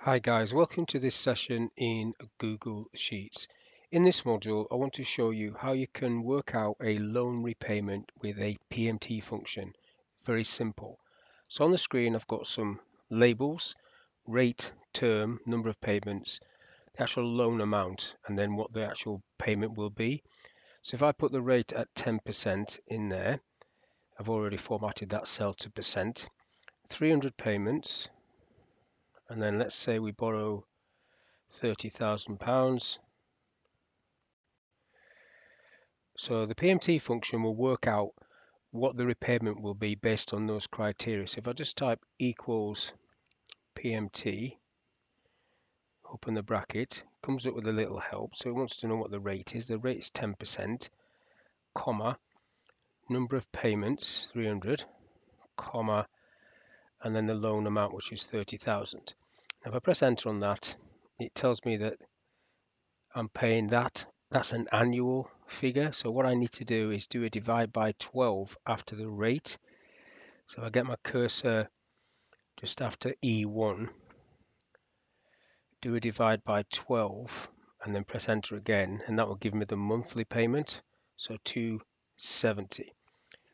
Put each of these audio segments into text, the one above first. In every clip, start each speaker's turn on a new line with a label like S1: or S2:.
S1: Hi guys, welcome to this session in Google Sheets. In this module, I want to show you how you can work out a loan repayment with a PMT function. Very simple. So on the screen, I've got some labels, rate, term, number of payments, the actual loan amount, and then what the actual payment will be. So if I put the rate at 10% in there, I've already formatted that cell to percent, 300 payments, and then let's say we borrow £30,000. So the PMT function will work out what the repayment will be based on those criteria. So if I just type equals PMT, open the bracket, comes up with a little help. So it wants to know what the rate is. The rate is 10%, comma, number of payments, 300, comma, and then the loan amount, which is 30,000. Now if I press enter on that, it tells me that I'm paying that. That's an annual figure. So what I need to do is do a divide by 12 after the rate. So I get my cursor just after E1, do a divide by 12, and then press enter again, and that will give me the monthly payment, so 270.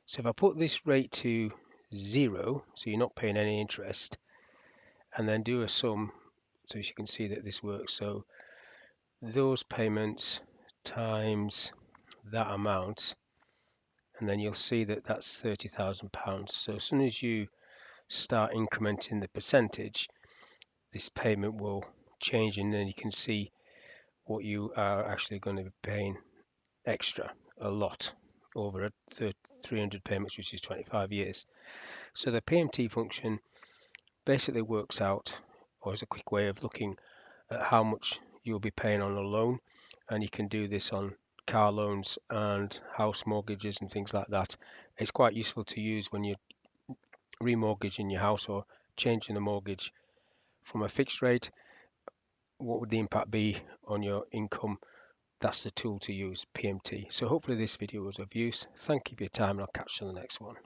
S1: So if I put this rate to 0, so you're not paying any interest, and then do a sum, so as you can see that this works. So those payments times that amount, and then you'll see that that's £30,000. So as soon as you start incrementing the percentage, this payment will change, and then you can see what you are actually going to be paying extra, a lot, over a 300 payments, which is 25 years. So the PMT function basically works out, or is a quick way of looking at how much you'll be paying on a loan, and you can do this on car loans and house mortgages and things like that. It's quite useful to use when you're remortgaging your house or changing the mortgage from a fixed rate. What would the impact be on your income? That's the tool to use, PMT. So hopefully this video was of use. Thank you for your time, and I'll catch you on the next one.